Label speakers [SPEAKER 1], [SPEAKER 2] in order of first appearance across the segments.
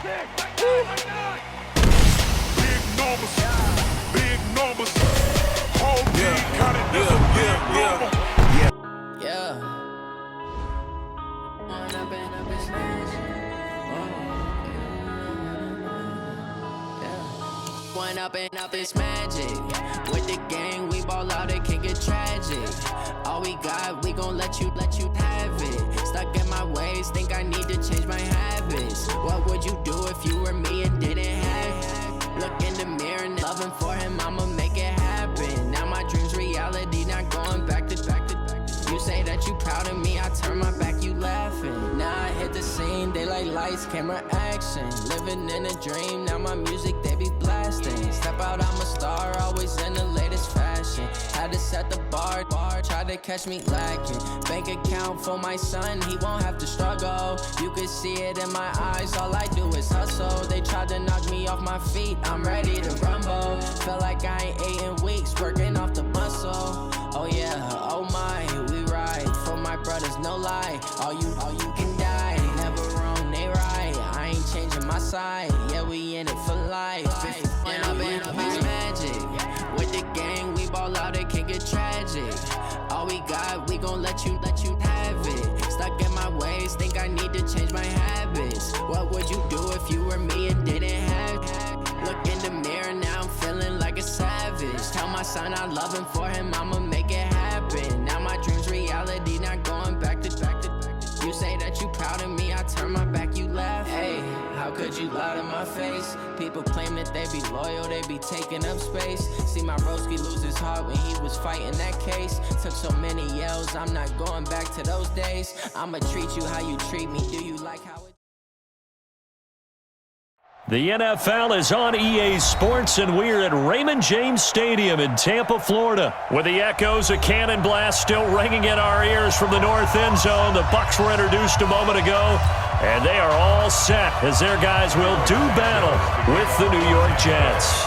[SPEAKER 1] Big numbers. Whole team counted this a big number.
[SPEAKER 2] One up and up is magic. With the gang, we ball out, it can get tragic. All we got, we gon' let you have it. Stuck in my ways, think I need to change my habits. What would you do if you were me and didn't have it? Look in the mirror and loving for him, I'ma make it happen. Now my dream's reality, not going back to. You say that you proud of me, I turn my back, you laughing. Now I hit the scene, they like lights, camera, action. Living in a dream, now my music, they be blasting. Step out, I'm a star, always in the latest fashion. Had to set the bar, try to catch me lacking. Bank account for my son, he won't have to struggle. You can see it in my eyes, all I do is hustle. They tried to knock me off my feet, I'm ready to rumble. Feel like I ain't ate in weeks, working off the muscle. Oh yeah, oh my, we ride for my brothers, no lie. All you can die, never wrong, they right. I ain't changing my side, yeah, we in it for life. When up and up is magic. With the gang, we ball out, it can get tragic. All we got, we gon' let you have it. Stuck in my ways, think I need to change my habits. What would you do if you were me and didn't have it? Look in the mirror, now I'm feeling like a savage. Tell my son I love him, for him I'ma make it happen. Now my dream's reality, not going back to. You say that you proud of me, I turn my back, you laugh. Hey, how could you lie to my face? People claim that they be loyal, they be taking up space. See my broski lose his heart when he was fighting that case. Took so many yells, I'm not going back to those days. I'ma treat you how you treat me, do you like how it?
[SPEAKER 3] The NFL is on EA Sports, and we're at Raymond James Stadium in Tampa, Florida. With the echoes of cannon blast still ringing in our ears from the north end zone, the Bucs were introduced a moment ago, and they are all set as their guys will do battle with the New York Jets.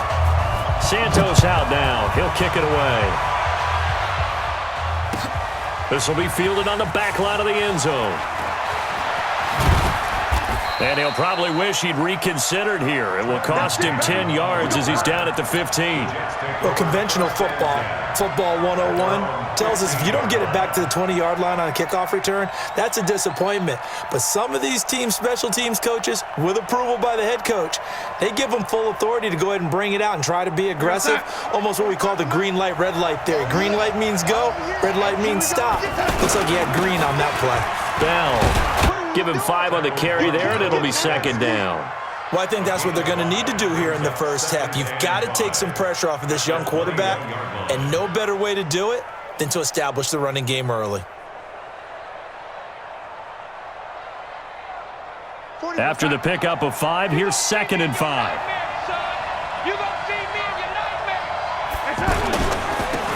[SPEAKER 3] Santos out now. He'll kick it away. This will be fielded on the back line of the end zone. And he'll probably wish he'd reconsidered here. It will cost him 10 yards as he's down at the 15.
[SPEAKER 4] Well, conventional football 101, tells us if you don't get it back to the 20-yard line on a kickoff return, that's a disappointment. But some of these special teams coaches, with approval by the head coach, they give them full authority to go ahead and bring it out and try to be aggressive, almost what we call the green light, red light theory. Green light means go, red light means stop. Looks like he had green on that play.
[SPEAKER 3] Bell. Give him 5 on the carry there, and it'll be second down.
[SPEAKER 4] Well, I think that's what they're going to need to do here in the first half. You've got to take some pressure off of this young quarterback, and no better way to do it than to establish the running game early.
[SPEAKER 3] After the pickup of 5, here's 2nd and 5.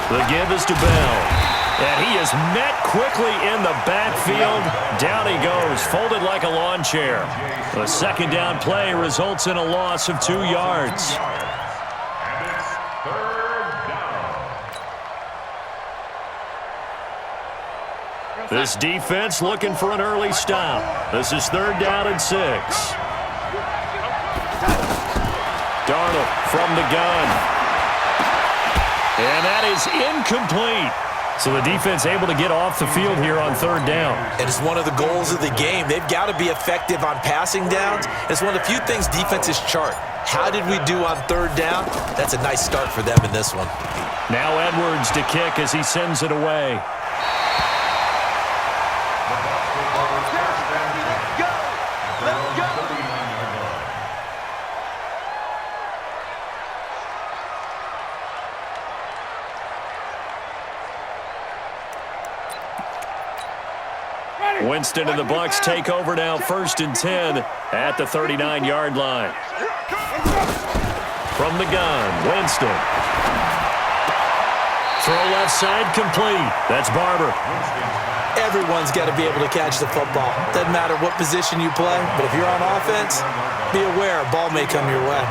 [SPEAKER 3] The give is to Bell. And he is met quickly in the backfield. Down he goes, folded like a lawn chair. The second down play results in a loss of 2 yards. This defense looking for an early stop. This is 3rd down and 6. Darnold from the gun. And that is incomplete. So the defense able to get off the field here on 3rd down.
[SPEAKER 4] And it's one of the goals of the game. They've got to be effective on passing downs. It's one of the few things defenses chart. How did we do on 3rd down? That's a nice start for them in this one.
[SPEAKER 3] Now Edwards to kick as he sends it away. Winston and the Bucs take over now, 1st and 10 at the 39-yard line. From the gun, Winston. Throw left side complete. That's Barber.
[SPEAKER 4] Everyone's got to be able to catch the football. Doesn't matter what position you play, but if you're on offense, be aware a ball may come your way.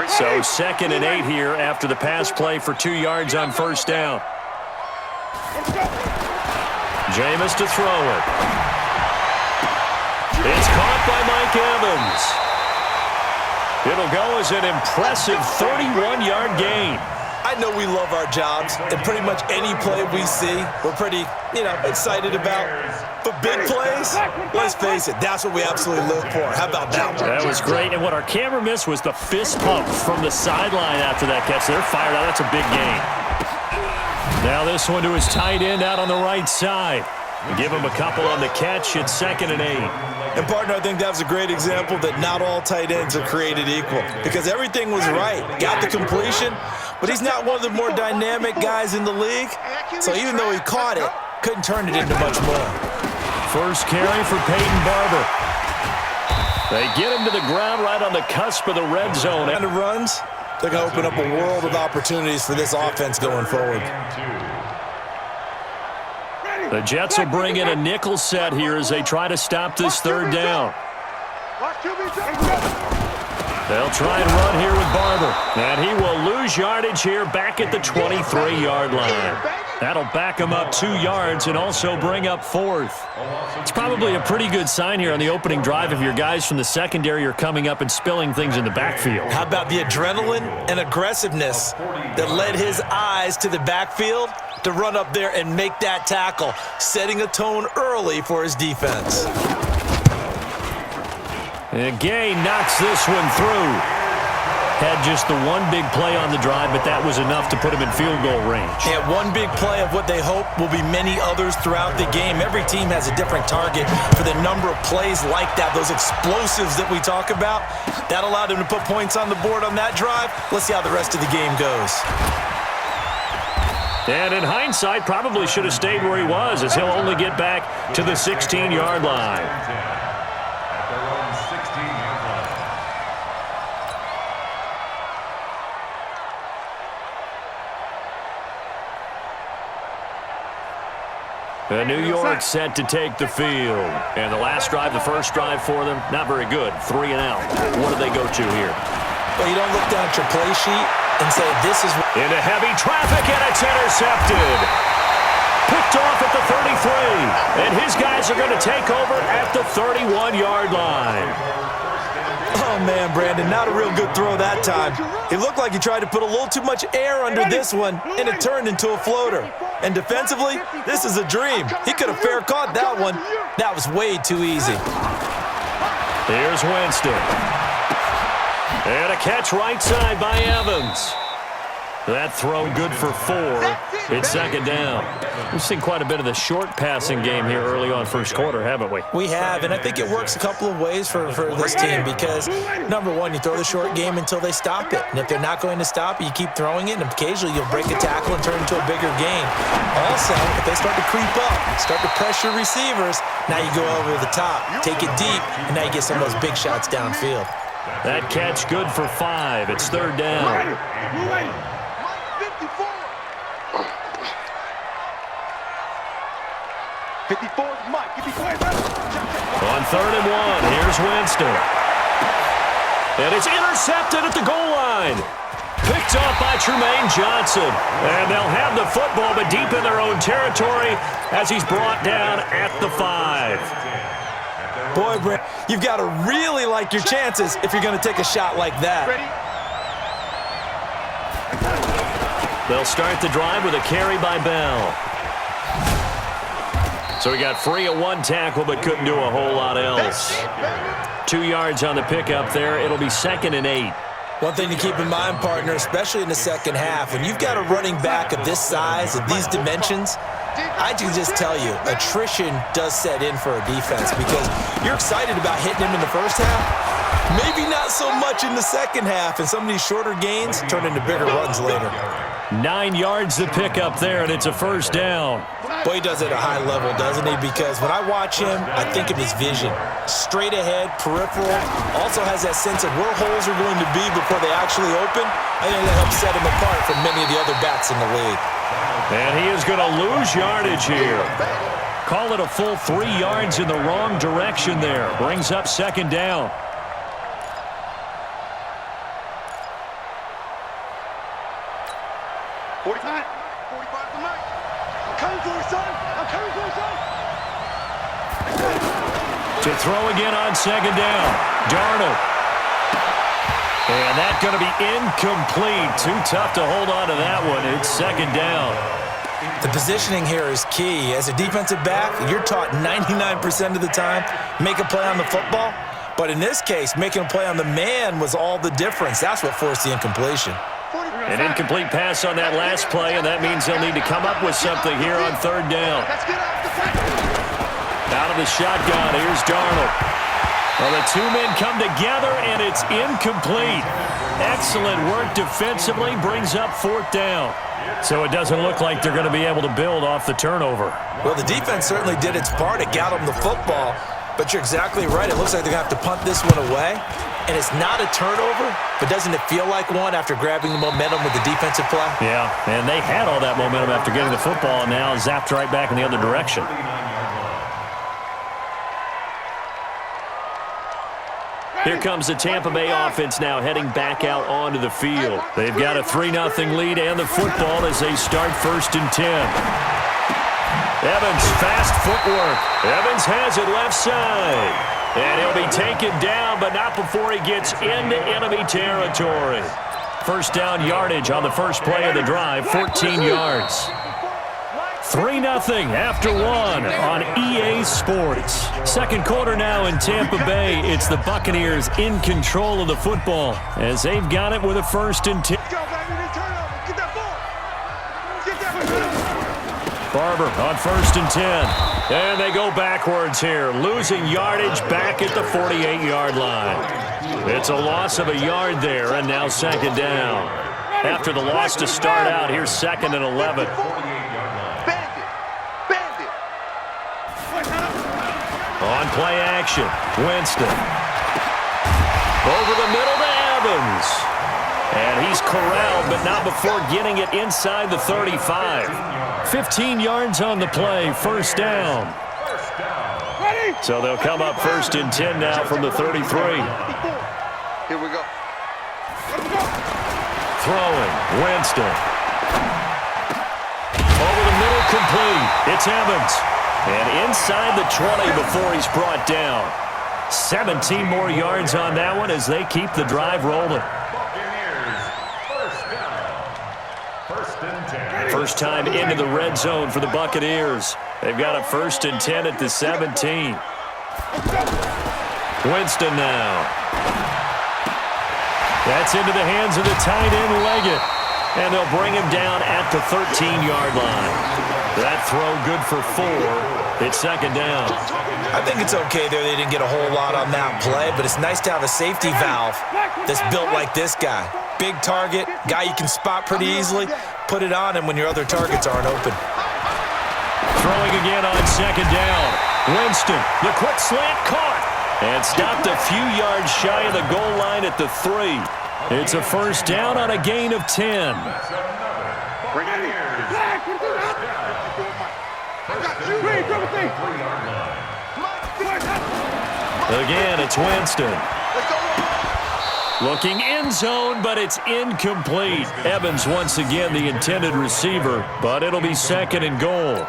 [SPEAKER 3] So 2nd and 8 here after the pass play for 2 yards on 1st down. Jameis to throw it. It's caught by Mike Evans. It'll go as an impressive 31-yard gain.
[SPEAKER 4] I know we love our jobs, and pretty much any play we see, we're pretty, excited about. But big plays, let's face it, that's what we absolutely live for. How about that one?
[SPEAKER 3] That was great, and what our camera missed was the fist pump from the sideline after that catch. They're fired out. That's a big gain. Now this one to his tight end out on the right side. Give him a couple on the catch. It's 2nd and 8.
[SPEAKER 4] And, partner, I think that was a great example that not all tight ends are created equal because everything was right. Got the completion, but he's not one of the more dynamic guys in the league. So even though he caught it, couldn't turn it into much more.
[SPEAKER 3] First carry for Peyton Barber. They get him to the ground right on the cusp of the red zone.
[SPEAKER 4] And the runs, they're going to open up a world of opportunities for this offense going forward.
[SPEAKER 3] The Jets will bring in a nickel set here as they try to stop this 3rd down. They'll try and run here with Barber. And he will lose yardage here back at the 23-yard line. That'll back him up 2 yards and also bring up 4th. It's probably a pretty good sign here on the opening drive if your guys from the secondary are coming up and spilling things in the backfield.
[SPEAKER 4] How about the adrenaline and aggressiveness that led his eyes to the backfield to run up there and make that tackle, setting a tone early for his defense.
[SPEAKER 3] And Gay knocks this one through. Had just the one big play on the drive, but that was enough to put him in field goal range.
[SPEAKER 4] Yeah, one big play of what they hope will be many others throughout the game. Every team has a different target for the number of plays like that, those explosives that we talk about. That allowed him to put points on the board on that drive. Let's see how the rest of the game goes.
[SPEAKER 3] And in hindsight, probably should have stayed where he was as he'll only get back to the 16-yard line. New York set to take the field. And the last drive, the first drive for them, not very good. 3 and out. What do they go to here?
[SPEAKER 4] Well, you don't look down at your play sheet and say this is...
[SPEAKER 3] Into heavy traffic, and it's intercepted. Picked off at the 33. And his guys are going to take over at the 31-yard line.
[SPEAKER 4] Oh, man, Brandon, not a real good throw that time. It looked like he tried to put a little too much air under this one, and it turned into a floater. And defensively, this is a dream. He could have fair caught that one. That was way too easy.
[SPEAKER 3] Here's Winston. And a catch right side by Evans. That throw good for 4. It's 2nd down. We've seen quite a bit of the short passing game here early on first quarter, haven't we?
[SPEAKER 4] We have, and I think it works a couple of ways for this team because, number one, you throw the short game until they stop it. And if they're not going to stop it, you keep throwing it, and occasionally you'll break a tackle and turn it into a bigger gain. Also, if they start to creep up, start to pressure receivers, now you go over the top, take it deep, and now you get some of those big shots downfield.
[SPEAKER 3] That catch good for 5. It's 3rd down.
[SPEAKER 5] 54, Mike.
[SPEAKER 3] On 3rd and 1, here's Winston. And it's intercepted at the goal line. Picked off by Tremaine Johnson. And they'll have the football, but deep in their own territory as he's brought down at the 5.
[SPEAKER 4] Boy, Brent, you've got to really like your chances if you're going to take a shot like that.
[SPEAKER 3] They'll start the drive with a carry by Bell. So he got free of one tackle but couldn't do a whole lot else. 2 yards on the pickup there. It'll be 2nd and 8.
[SPEAKER 4] One thing to keep in mind, partner, especially in the second half, when you've got a running back of this size, of these dimensions, I can just tell you, attrition does set in for a defense because you're excited about hitting him in the first half. Maybe not so much in the second half, and some of these shorter gains turn into bigger runs later.
[SPEAKER 3] 9 yards to pick up there, and it's a 1st down.
[SPEAKER 4] Boy, he does it at a high level, doesn't he? Because when I watch him, I think of his vision. Straight ahead, peripheral, also has that sense of where holes are going to be before they actually open. I think that helps set him apart from many of the other backs in the league.
[SPEAKER 3] And he is going to lose yardage here. Call it a full 3 yards in the wrong direction there. Brings up 2nd down. To throw again on second down. Darnold. And that's going to be incomplete. Too tough to hold on to that one. It's second down.
[SPEAKER 4] The positioning here is key. As a defensive back, you're taught 99% of the time, make a play on the football. But in this case, making a play on the man was all the difference. That's what forced the incompletion.
[SPEAKER 3] An incomplete pass on that last play, and that means they'll need to come up with something here on third down. Out of the shotgun, here's Darnold. Well, the two men come together, and it's incomplete. Excellent work defensively, brings up fourth down. So it doesn't look like they're going to be able to build off the turnover.
[SPEAKER 4] Well, the defense certainly did its part. It got them the football, but you're exactly right. It looks like they're going to have to punt this one away, and it's not a turnover, but doesn't it feel like one after grabbing the momentum with the defensive play?
[SPEAKER 3] Yeah, and they had all that momentum after getting the football, and now zapped right back in the other direction. Here comes the Tampa Bay offense now heading back out onto the field. They've got a 3-0 lead and the football as they start 1st and 10. Evans, fast footwork. Evans has it left side. And he'll be taken down, but not before he gets into enemy territory. First down yardage on the first play of the drive, 14 yards. 3-0 after one on EA Sports. Second quarter now in Tampa Bay. It's the Buccaneers in control of the football as they've got it with a 1st and 10. Barber on 1st and 10. And they go backwards here, losing yardage back at the 48-yard line. It's a loss of a yard there, and now second down. After the loss to start out, here's 2nd and 11. On play action, Winston. Over the middle to Evans. And he's corralled, but not before getting it inside the 35. 15 yards on the play, first down. So they'll come up 1st and 10 now from the 33.
[SPEAKER 5] Here we go.
[SPEAKER 3] Throwing, Winston. Over the middle, complete. It's Evans. And inside the 20 before he's brought down. 17 more yards on that one as they keep the drive rolling. First time into the red zone for the Buccaneers. They've got a 1st and 10 at the 17. Winston now. That's into the hands of the tight end, Leggett. And they'll bring him down at the 13-yard line. That throw good for 4. It's second down.
[SPEAKER 4] I think it's okay there. They didn't get a whole lot on that play, but it's nice to have a safety valve that's built like this guy. Big target, guy you can spot pretty easily. Put it on him when your other targets aren't open.
[SPEAKER 3] Throwing again on second down. Winston, the quick slant caught. And stopped a few yards shy of the goal line at the 3. It's a first down on a gain of 10. Again, it's Winston. Looking end zone, but it's incomplete. Evans once again the intended receiver, but it'll be 2nd and goal.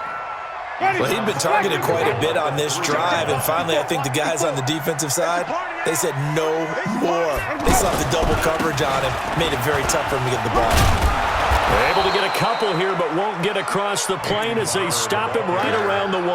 [SPEAKER 4] Well, he'd been targeted quite a bit on this drive, and finally I think the guys on the defensive side, they said no more. They saw the double coverage on him, made it very tough for him to get the ball.
[SPEAKER 3] They're able to get a couple here, but won't get across the plane as they stop him right around the 1.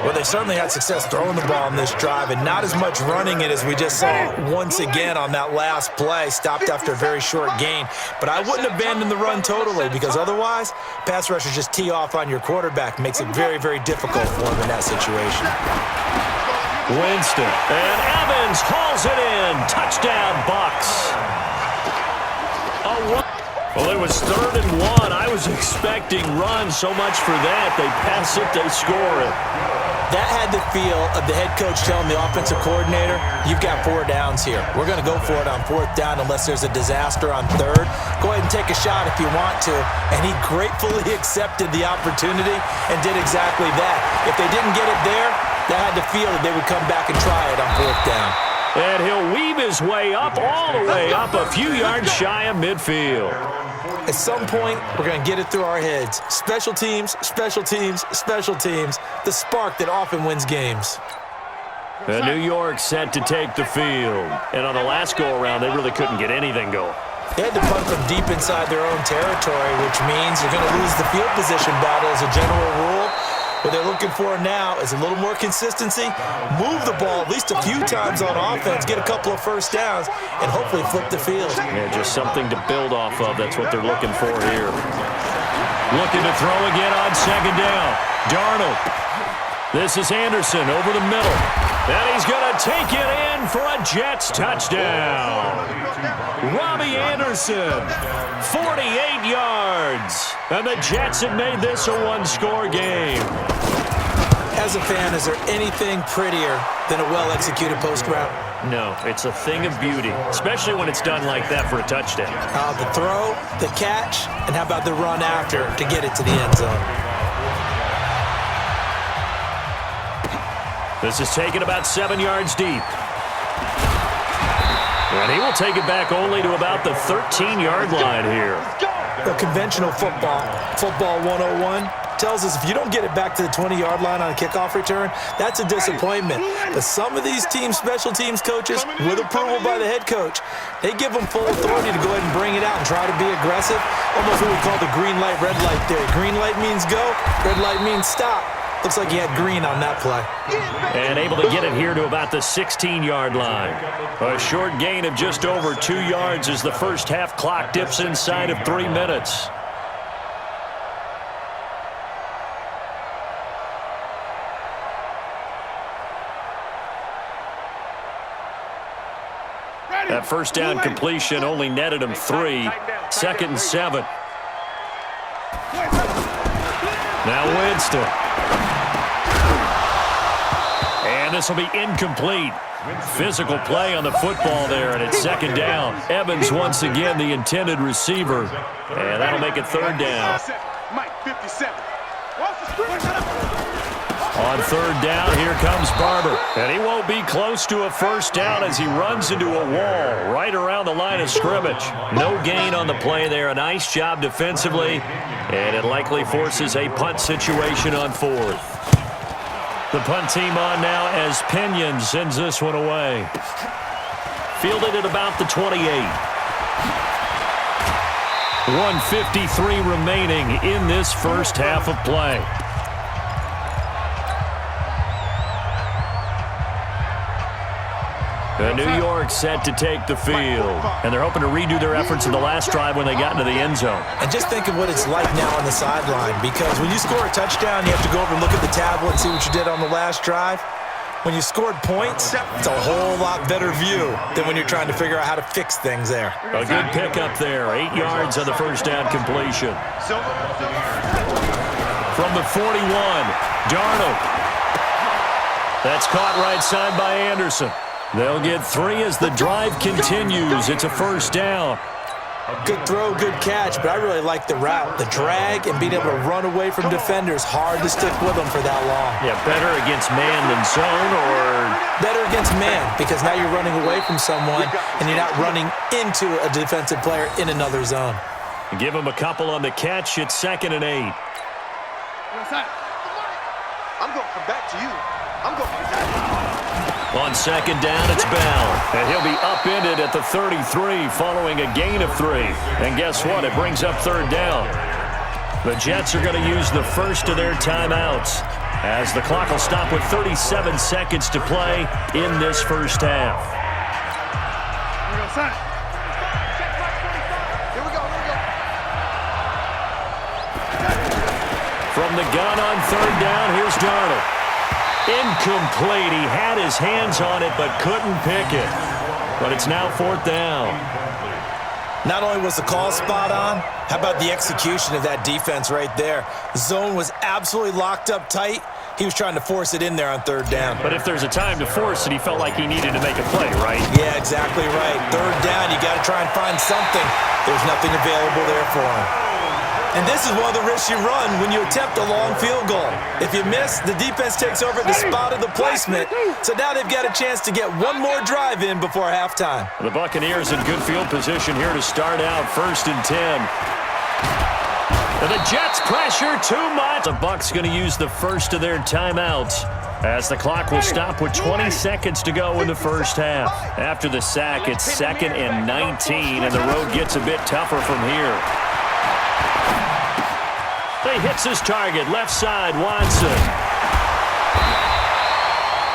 [SPEAKER 4] Well, they certainly had success throwing the ball on this drive, and not as much running it as we just saw once again on that last play, stopped after a very short gain. But I wouldn't abandon the run totally, because otherwise, pass rushers just tee off on your quarterback. Makes it very, very difficult for him in that situation.
[SPEAKER 3] Winston, and Evans hauls it in. Touchdown, Bucs. Well, it was 3rd and 1. I was expecting run, so much for that. They pass it, they score it.
[SPEAKER 4] That had the feel of the head coach telling the offensive coordinator, you've got 4 downs here. We're going to go for it on 4th down unless there's a disaster on 3rd. Go ahead and take a shot if you want to. And he gratefully accepted the opportunity and did exactly that. If they didn't get it there, that had the feel that they would come back and try it on 4th down.
[SPEAKER 3] And he'll weave his way up, all the way up, a few yards shy of midfield.
[SPEAKER 4] At some point, we're going to get it through our heads. Special teams, special teams, special teams. The spark that often wins games.
[SPEAKER 3] And New York set to take the field. And on the last go-around, they really couldn't get anything going.
[SPEAKER 4] They had to punt from deep inside their own territory, which means they're going to lose the field position battle as a general rule. What they're looking for now is a little more consistency, move the ball at least a few times on offense, get a couple of first downs, and hopefully flip the field.
[SPEAKER 3] Yeah, just something to build off of. That's what they're looking for here. Looking to throw again on second down. Darnold. This is Anderson over the middle. And he's going to take it in for a Jets touchdown. Robbie Anderson, 48 yards. And the Jets have made this a one-score game.
[SPEAKER 4] As a fan, is there anything prettier than a well-executed post route?
[SPEAKER 3] No, it's a thing of beauty, especially when it's done like that for a touchdown.
[SPEAKER 4] The throw, the catch, and how about the run after to get it to the end zone?
[SPEAKER 3] This is taken about 7 yards deep. And he will take it back only to about the 13-yard line here.
[SPEAKER 4] The conventional football 101, tells us if you don't get it back to the 20-yard line on a kickoff return, that's a disappointment. But some of these special teams coaches, with approval by the head coach, they give them full authority to go ahead and bring it out and try to be aggressive. Almost what we call the green light, red light theory. Green light means go, red light means stop. Looks like he had green on that play.
[SPEAKER 3] And able to get it here to about the 16-yard line. A short gain of just over 2 yards as the first half clock dips inside of 3 minutes. That first down completion only netted him 3. 2nd and 7. Now Winston. And this will be incomplete. Physical play on the football there, and it's 2nd down. Evans once again the intended receiver. And that'll make it 3rd down. On 3rd down, here comes Barber. And he won't be close to a first down as he runs into a wall right around the line of scrimmage. No gain on the play there. A nice job defensively. And it likely forces a punt situation on 4th. The punt team on now as Pinion sends this one away. Fielded at about the 28. 1:53 remaining in this first half of play. New York set to take the field. And they're hoping to redo their efforts in the last drive when they got into the end zone.
[SPEAKER 4] And just think of what it's like now on the sideline, because when you score a touchdown, you have to go over and look at the tablet and see what you did on the last drive. When you scored points, it's a whole lot better view than when you're trying to figure out how to fix things there.
[SPEAKER 3] A good pickup there. 8 yards on the first down completion. From the 41, Darnold. That's caught right side by Anderson. They'll get 3 as the drive continues. It's a first down.
[SPEAKER 4] Good throw, good catch, but I really like the route. The drag and being able to run away from defenders, hard to stick with them for that long.
[SPEAKER 3] Yeah, better against man than zone, or?
[SPEAKER 4] Better against man, because now you're running away from someone and you're not running into a defensive player in another zone.
[SPEAKER 3] Give him a couple on the catch. It's 2nd and 8.
[SPEAKER 5] I'm going to come back to you. I'm going to come back to you.
[SPEAKER 3] On 2nd down, it's Bell. And he'll be upended at the 33 following a gain of 3. And guess what? It brings up 3rd down. The Jets are going to use the first of their timeouts as the clock will stop with 37 seconds to play in this first half.
[SPEAKER 5] Here we go.
[SPEAKER 3] From the gun on 3rd down, here's Darnold. Incomplete. He had his hands on it but couldn't pick it. But it's now 4th down.
[SPEAKER 4] Not only was the call spot on, how about the execution of that defense right there? The zone was absolutely locked up tight. He was trying to force it in there on 3rd down.
[SPEAKER 3] But if there's a time to force it, he felt like he needed to make a play, right?
[SPEAKER 4] Yeah, exactly right. 3rd down, you got to try and find something. There's nothing available there for him. And this is one of the risks you run when you attempt a long field goal. If you miss, the defense takes over the spot of the placement. So now they've got a chance to get one more drive in before halftime.
[SPEAKER 3] The Buccaneers in good field position here to start out. 1st and 10. And the Jets pressure too much. The Bucs going to use the first of their timeouts as the clock will stop with 20 seconds to go in the first half. After the sack, it's 2nd and 19, and the road gets a bit tougher from here. He hits his target, left side, Watson.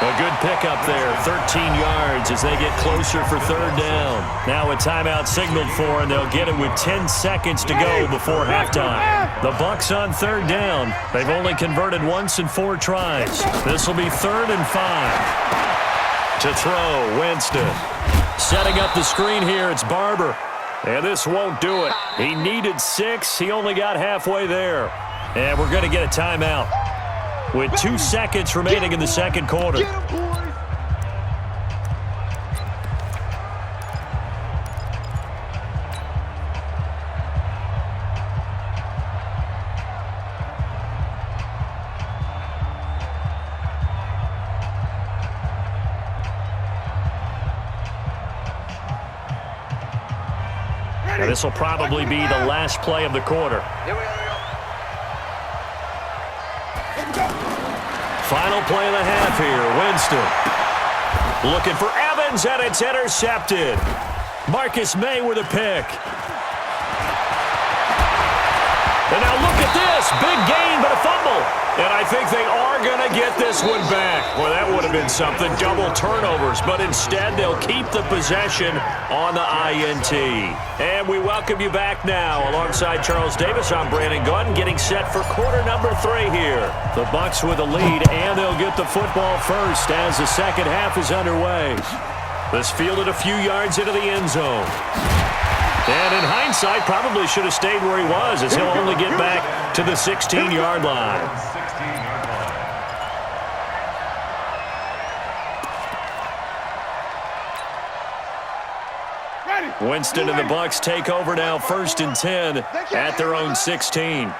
[SPEAKER 3] A good pickup there, 13 yards as they get closer for 3rd down. Now a timeout signaled for, and they'll get it with 10 seconds to go before halftime. The Bucs on 3rd down. They've only converted once in 4 tries. This will be 3rd and 5. To throw, Winston. Setting up the screen here, it's Barber. And this won't do it. He needed 6. He only got halfway there. And we're going to get a timeout with 2 seconds remaining in the second quarter. Now this will probably be the last play of the quarter. Final play of the half here, Winston. Looking for Evans, and it's intercepted. Marcus May with a pick. And now look at this. Big gain, but a fumble. And I think they are going to get this one back. Well, that would have been something. Double turnovers. But instead, they'll keep the possession on the INT. And we welcome you back now. Alongside Charles Davis, I'm Brandon Gautin, getting set for quarter number 3 here. The Bucs with a lead, and they'll get the football first as the second half is underway. This fielded a few yards into the end zone. And in hindsight, probably should have stayed where he was, as he'll only get back to the 16-yard line. Winston and the Bucs take over now, 1st and 10 at their own 16.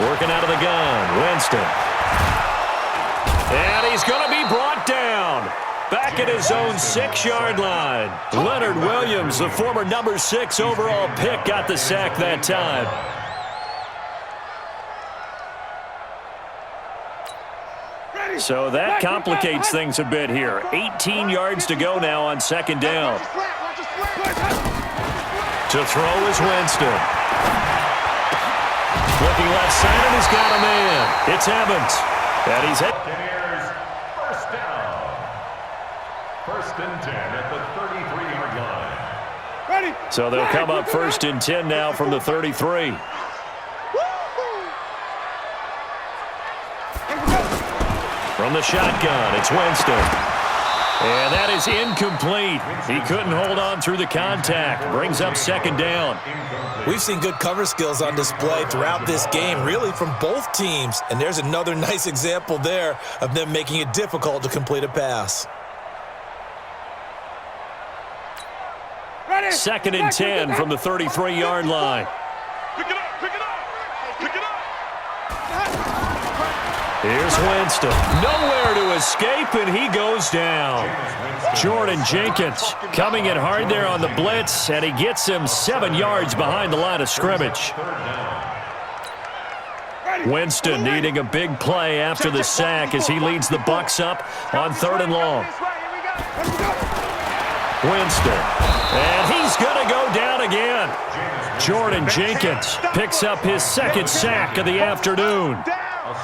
[SPEAKER 3] Working out of the gun, Winston. And he's going to be brought down. Back at his own 6-yard line. Leonard Williams, the former number 6 overall pick, got the sack that time. So that complicates things a bit here. 18 yards to go now on 2nd down. To throw is Winston. Looking left side, and he's got a man. It's Evans. And he's hit.
[SPEAKER 6] First down. 1st and 10 at the 33-yard line.
[SPEAKER 3] So they'll come up 1st and 10 now from the 33. From the shotgun, it's Winston. And that is incomplete. He couldn't hold on through the contact. Brings up 2nd down.
[SPEAKER 4] We've seen good cover skills on display throughout this game, really from both teams. And there's another nice example there of them making it difficult to complete a pass.
[SPEAKER 3] 2nd and 10 from the 33-yard line.
[SPEAKER 1] Pick it up, pick it up, pick it up.
[SPEAKER 3] Here's Winston. Nowhere to escape, and he goes down. Jordan Jenkins coming in hard there on the blitz, and he gets him 7 yards behind the line of scrimmage. Winston needing a big play after the sack as he leads the Bucs up on 3rd and long. Winston, and he's going to go down again. Jordan Jenkins picks up his 2nd sack of the afternoon.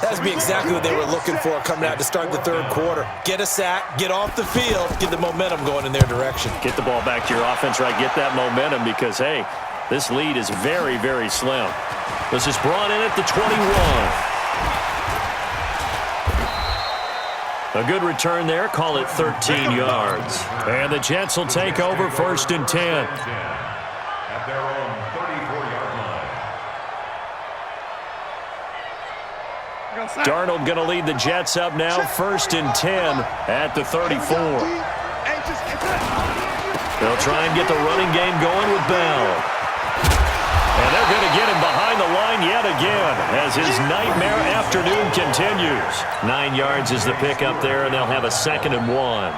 [SPEAKER 4] That's be exactly what they were looking for coming out to start the 3rd quarter. Get a sack, get off the field, get the momentum going in their direction.
[SPEAKER 3] Get the ball back to your offense, right? Get that momentum because, hey, this lead is very, very slim. This is brought in at the 21. A good return there. Call it 13 yards. And the Jets will take over 1st and 10.
[SPEAKER 6] At their own 34-yard line.
[SPEAKER 3] Darnold going to lead the Jets up now, 1st and 10 at the 34. They'll try and get the running game going with Bell. And they're going to get him behind the line yet again as his nightmare afternoon continues. 9 yards is the pickup there, and they'll have a 2nd and 1.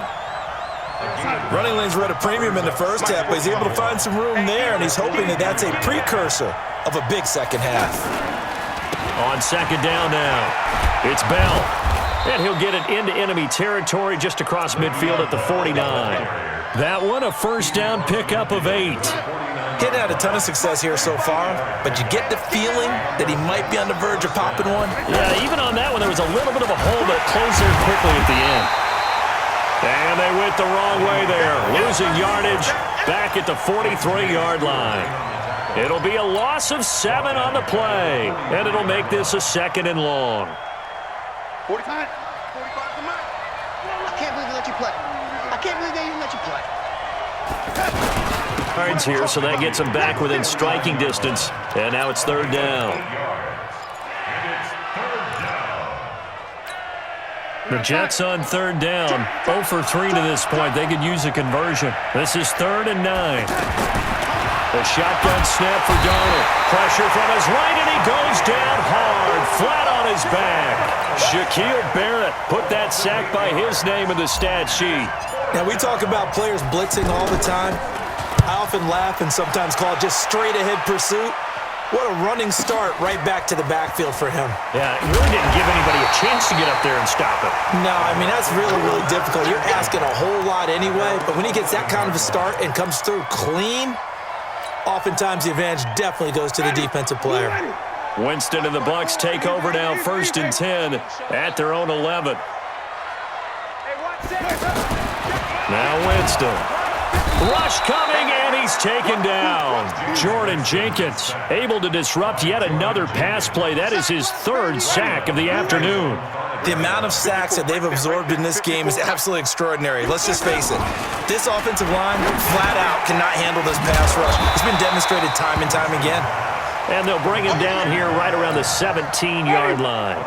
[SPEAKER 4] Running lanes were at a premium in the first half, but he's able to find some room there, and he's hoping that that's a precursor of a big second half.
[SPEAKER 3] On second down now, it's Bell. And he'll get it into enemy territory just across midfield at the 49. That one, a first down pickup of 8.
[SPEAKER 4] He'd had a ton of success here so far, but you get the feeling that he might be on the verge of popping one.
[SPEAKER 3] Yeah, even on that one, there was a little bit of a hole that closed there quickly at the end. And they went the wrong way there, losing yardage back at the 43-yard line. It'll be a loss of 7 on the play, and it'll make this a 2nd and long.
[SPEAKER 5] 45. 45 to mine. I can't believe they let you play. I can't believe they even let you play.
[SPEAKER 3] Yards here, so that gets them back within striking distance. And now it's 3rd down. The Jets on 3rd down. 0 for 3 to this point. They could use a conversion. This is 3rd and 9. The shotgun snap for Darnold. Pressure from his right, and he goes down hard, flat on his back. Shaquille Barrett put that sack by his name in the stat sheet.
[SPEAKER 4] Now, we talk about players blitzing all the time. I often laugh and sometimes call it just straight-ahead pursuit. What a running start right back to the backfield for him.
[SPEAKER 3] Yeah, it really didn't give anybody a chance to get up there and stop it.
[SPEAKER 4] No, I mean, that's really, really difficult. You're asking a whole lot anyway, but when he gets that kind of a start and comes through clean, oftentimes the advantage definitely goes to the defensive player.
[SPEAKER 3] Winston and the Bucs take over now, 1st and 10 at their own 11. Now Winston. Rush coming, and he's taken down. Jordan Jenkins able to disrupt yet another pass play. That is his 3rd sack of the afternoon.
[SPEAKER 4] The amount of sacks that they've absorbed in this game is absolutely extraordinary. Let's just face it. This offensive line, flat out, cannot handle this pass rush. It's been demonstrated time and time again.
[SPEAKER 3] And they'll bring him down here right around the 17-yard line.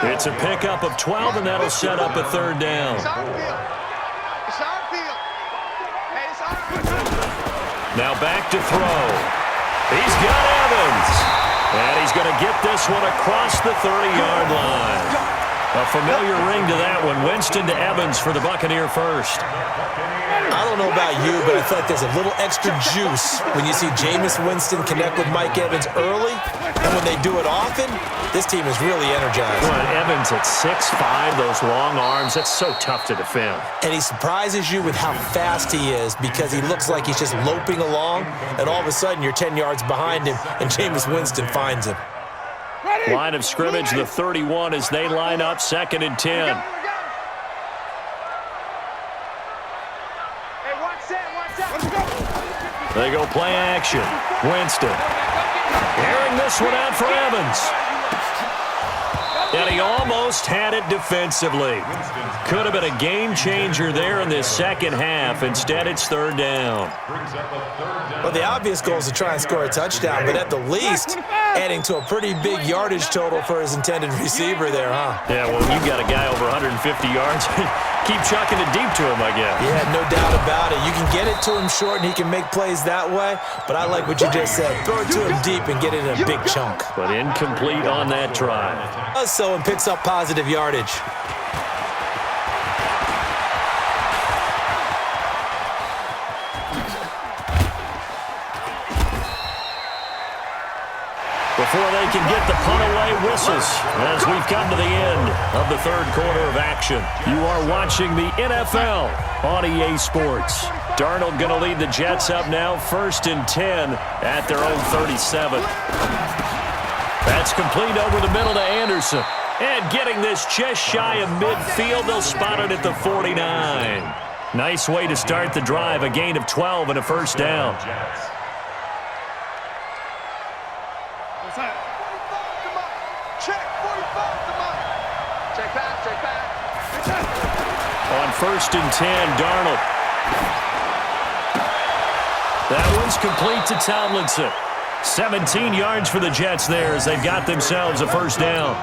[SPEAKER 3] It's a pickup of 12, and that'll set up a 3rd down. Now back to throw. He's got Evans. And he's going to get this one across the 30-yard line. A familiar ring to that one. Winston to Evans for the Buccaneer first.
[SPEAKER 4] I don't know about you, but I feel like there's a little extra juice when you see Jameis Winston connect with Mike Evans early. And when they do it often, this team is really energized.
[SPEAKER 3] Well, Evans at 6'5", those long arms, that's so tough to defend.
[SPEAKER 4] And he surprises you with how fast he is because he looks like he's just loping along, and all of a sudden you're 10 yards behind him, and Jameis Winston finds him.
[SPEAKER 3] Line of scrimmage, the 31 as they line up, 2nd and 10. They go play action. Winston. Airing this one out for Evans. And he almost had it defensively. Could have been a game changer there in this second half. Instead, it's 3rd down.
[SPEAKER 4] Well, the obvious goal is to try and score a touchdown, but at the least, adding to a pretty big yardage total for his intended receiver there, huh?
[SPEAKER 3] Yeah, well, you've got a guy over 150 yards. Keep chucking it deep to him, I guess.
[SPEAKER 4] Yeah, no doubt about it. You can get it to him short, and he can make plays that way, but I like what you just said. Throw it to him deep and get it in a big chunk.
[SPEAKER 3] But incomplete on that try.
[SPEAKER 4] Does so and picks up positive yardage.
[SPEAKER 3] Before they can get the punt away, whistles as we've come to the end of the 3rd quarter of action. You are watching the NFL on EA Sports. Darnold going to lead the Jets up now, 1st and 10 at their own 37. That's complete over the middle to Anderson. And getting this just shy of midfield, they'll spot it at the 49. Nice way to start the drive, a gain of 12 and a 1st down. On 1st and 10, Darnold. That one's complete to Tomlinson. 17 yards for the Jets there as they've got themselves a 1st down.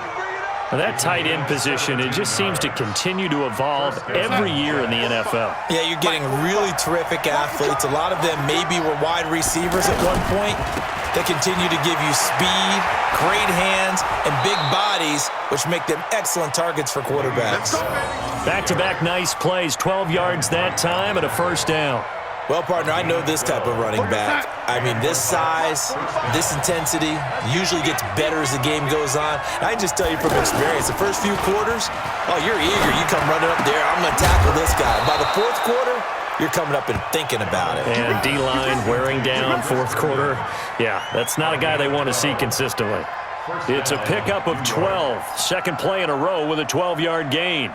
[SPEAKER 3] That tight end position, it just seems to continue to evolve every year in the NFL.
[SPEAKER 4] Yeah, you're getting really terrific athletes. A lot of them maybe were wide receivers at one point. They continue to give you speed, great hands, and big bodies, which make them excellent targets for quarterbacks.
[SPEAKER 3] Back-to-back nice plays, 12 yards that time and a 1st down.
[SPEAKER 4] Well, partner, I know this type of running back. I mean, this size, this intensity usually gets better as the game goes on. And I can just tell you from experience, the first few quarters, oh, you're eager. You come running up there, I'm going to tackle this guy. By the fourth quarter, you're coming up and thinking about it.
[SPEAKER 3] And D-line wearing down fourth quarter. Yeah, that's not a guy they want to see consistently. It's a pickup of 12. Second play in a row with a 12-yard gain.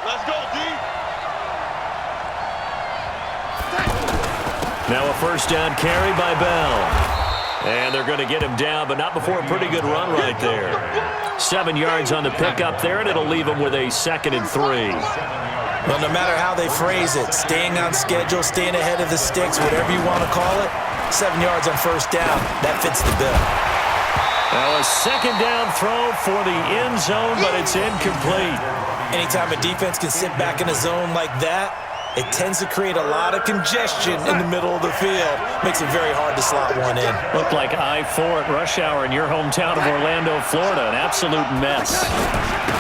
[SPEAKER 5] Let's go, D.
[SPEAKER 3] Now a first down carry by Bell. And they're going to get him down, but not before a pretty good run right there. 7 yards on the pickup there, and it'll leave him with a 2nd and 3.
[SPEAKER 4] Well, no matter how they phrase it, staying on schedule, staying ahead of the sticks, whatever you want to call it, 7 yards on first down, that fits the bill.
[SPEAKER 3] Now a second down throw for the end zone, but it's incomplete.
[SPEAKER 4] Anytime a defense can sit back in a zone like that, it tends to create a lot of congestion in the middle of the field. Makes it very hard to slot one in.
[SPEAKER 3] Looked like I-4 at rush hour in your hometown of Orlando, Florida. An absolute mess.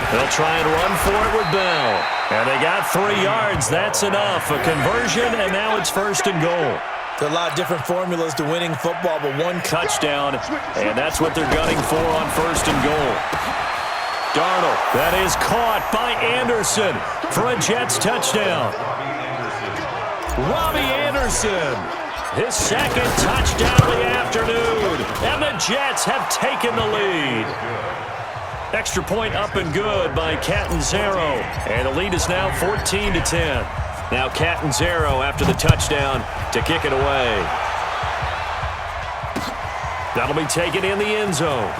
[SPEAKER 3] They'll try and run for it with Bell. And they got 3 yards. That's enough. A conversion, and now it's 1st and goal.
[SPEAKER 4] There are a lot of different formulas to winning football, but one
[SPEAKER 3] touchdown, and that's what they're gunning for on 1st and goal. Darnold, that is caught by Anderson for a Jets touchdown. Robbie Anderson, his 2nd touchdown of the afternoon, and the Jets have taken the lead. Extra point up and good by Catanzaro, and the lead is now 14-10. Now Catanzaro after the touchdown to kick it away. That'll be taken in the end zone.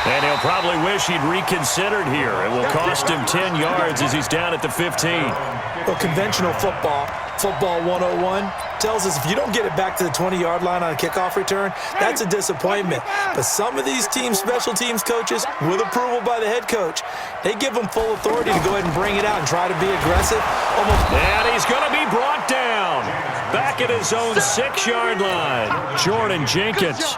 [SPEAKER 3] And he'll probably wish he'd reconsidered here. It will cost him 10 yards as he's down at the 15.
[SPEAKER 4] Well, conventional football 101, tells us if you don't get it back to the 20-yard line on a kickoff return, that's a disappointment. But some of these team special teams coaches, with approval by the head coach, they give them full authority to go ahead and bring it out and try to be aggressive.
[SPEAKER 3] And he's going to be brought down back at his own 6-yard line. Jordan Jenkins.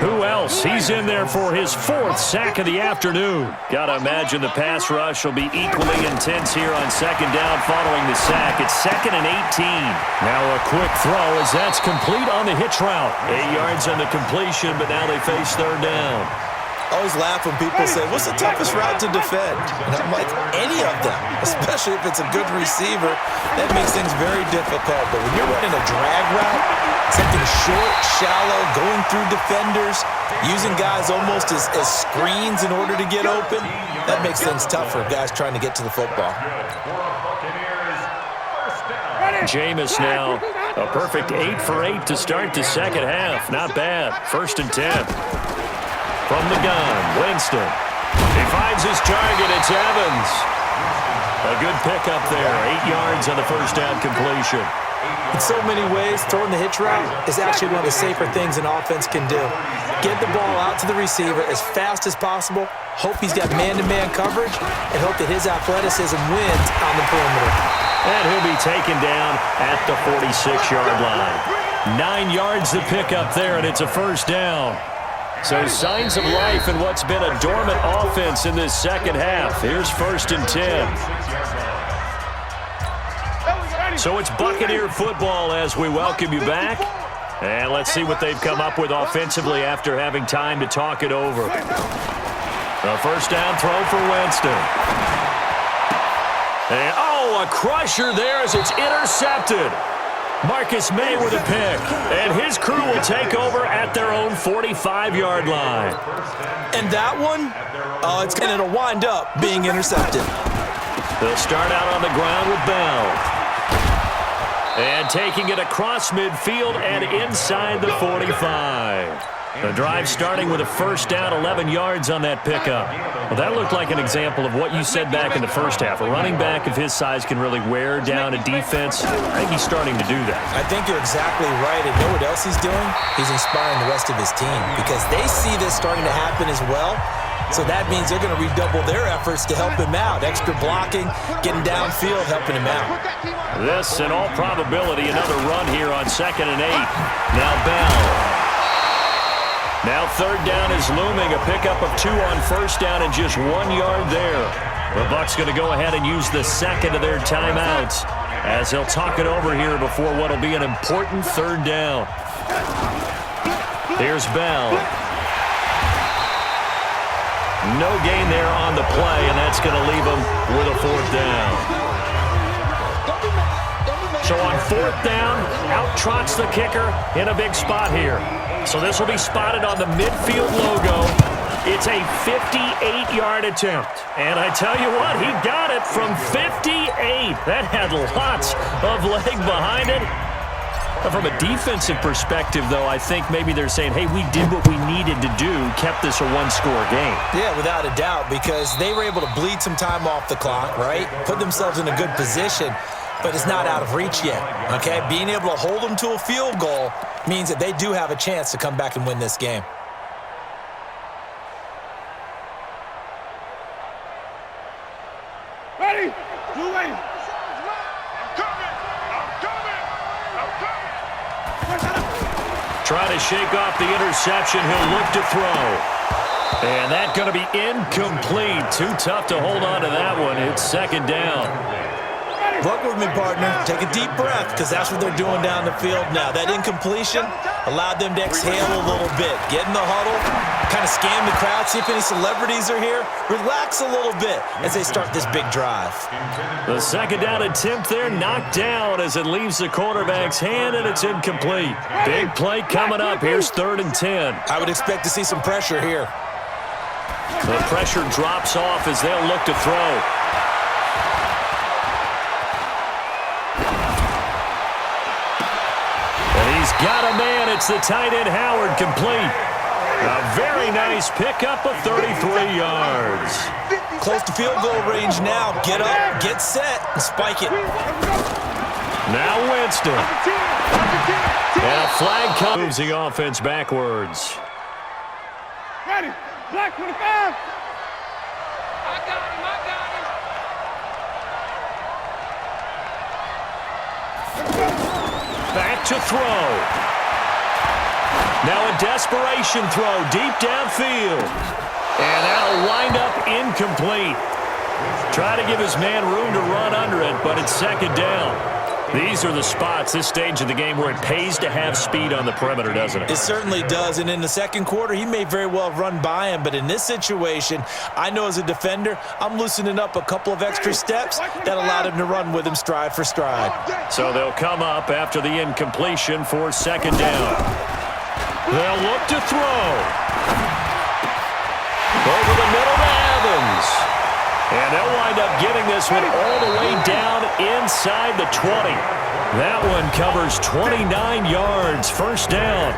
[SPEAKER 3] Who else? He's in there for his 4th sack of the afternoon. Gotta imagine the pass rush will be equally intense here on 2nd down following the sack. It's 2nd and 18. Now a quick throw as that's complete on the hitch route. 8 yards on the completion, but now they face 3rd down.
[SPEAKER 4] I always laugh when people say, what's the toughest route to defend? And I'm like, any of them, especially if it's a good receiver. That makes things very difficult. But when you're running a drag route, something short, shallow, going through defenders, using guys almost as screens in order to get open, that makes things tough for guys trying to get to the football.
[SPEAKER 3] Jameis now, a perfect 8 for 8 to start the second half. Not bad. 1st and 10. From the gun, Winston. He finds his target. It's Evans. A good pickup there. 8 yards on the first down completion.
[SPEAKER 4] In so many ways, throwing the hitch route is actually one of the safer things an offense can do. Get the ball out to the receiver as fast as possible, hope he's got man-to-man coverage, and hope that his athleticism wins on the perimeter.
[SPEAKER 3] And he'll be taken down at the 46-yard line. 9 yards to pick up there, and it's a 1st down. So signs of life in what's been a dormant offense in this second half. Here's 1st and 10. So it's Buccaneer football as we welcome you back. And let's see what they've come up with offensively after having time to talk it over. A 1st down throw for Winston. And, a crusher there as it's intercepted. Marcus May with a pick, and his crew will take over at their own 45-yard line.
[SPEAKER 4] And that one, it's going to wind up being intercepted.
[SPEAKER 3] They'll start out on the ground with Bell. And taking it across midfield and inside the 45. The drive starting with a 1st down, 11 yards on that pickup. Well, that looked like an example of what you said back in the first half. A running back of his size can really wear down a defense. I think he's starting to do that.
[SPEAKER 4] I think you're exactly right. And you know what else he's doing? He's inspiring the rest of his team because they see this starting to happen as well. So that means they're going to redouble their efforts to help him out. Extra blocking, getting downfield, helping him out.
[SPEAKER 3] This, in all probability, another run here on 2nd and 8. Now Bell. Now third down is looming. A pickup of 2 on first down and just 1 yard there. The Bucs going to go ahead and use the second of their timeouts as they'll talk it over here before what will be an important third down. Here's Bell. No gain there on the play, and that's going to leave them with a 4th down. So on 4th down, out trots the kicker in a big spot here. So this will be spotted on the midfield logo. It's a 58-yard attempt. And I tell you what, he got it from 58. That had lots of leg behind it. From a defensive perspective, though, I think maybe they're saying, hey, we did what we needed to do, kept this a 1-score game.
[SPEAKER 4] Yeah, without a doubt, because they were able to bleed some time off the clock, right? Put themselves in a good position, but it's not out of reach yet, okay? Being able to hold them to a field goal means that they do have a chance to come back and win this game.
[SPEAKER 1] Ready?
[SPEAKER 3] Trying to shake off the interception. He'll look to throw. And that's going to be incomplete. Too tough to hold on to that one. It's 2nd down.
[SPEAKER 4] Work with me, partner. Take a deep breath, because that's what they're doing down the field now. That incompletion allowed them to exhale a little bit. Get in the huddle, kind of scan the crowd, see if any celebrities are here. Relax a little bit as they start this big drive.
[SPEAKER 3] The 2nd down attempt there knocked down as it leaves the quarterback's hand, and it's incomplete. Big play coming up. Here's 3rd and 10.
[SPEAKER 4] I would expect to see some pressure here.
[SPEAKER 3] The pressure drops off as they'll look to throw. He's got a man. It's the tight end, Howard, complete. A very nice pickup of 33 yards.
[SPEAKER 4] Close to field goal range now. Get up, get set, and spike it.
[SPEAKER 3] Now Winston. And a flag moves the offense backwards.
[SPEAKER 1] Ready? Black 25. I got him.
[SPEAKER 3] Back to throw. Now a desperation throw deep downfield. And that'll wind up incomplete. Try to give his man room to run under it, but it's 2nd down. These are the spots, this stage of the game, where it pays to have speed on the perimeter, doesn't it?
[SPEAKER 4] It certainly does, and in the 2nd quarter, he may very well have run by him, but in this situation, I know as a defender, I'm loosening up a couple of extra steps that allowed him to run with him stride for stride.
[SPEAKER 3] So they'll come up after the incompletion for 2nd down. They'll look to throw. Over the middle to Evans. And they'll wind up getting this one all the way down inside the 20. That one covers 29 yards. 1st down.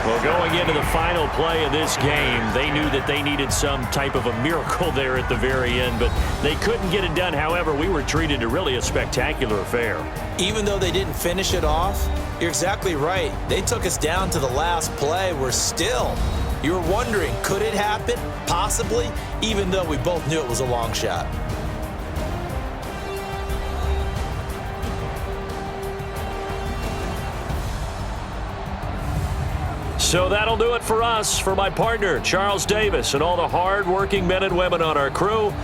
[SPEAKER 3] Well, going into the final play of this game, they knew that they needed some type of a miracle there at the very end, but they couldn't get it done. However, we were treated to really a spectacular affair.
[SPEAKER 4] Even though they didn't finish it off, you're exactly right. They took us down to the last play. We're still... You were wondering, could it happen? Possibly, even though we both knew it was a long shot.
[SPEAKER 3] So that'll do it for us. For my partner, Charles Davis, and all the hard-working men and women on our crew,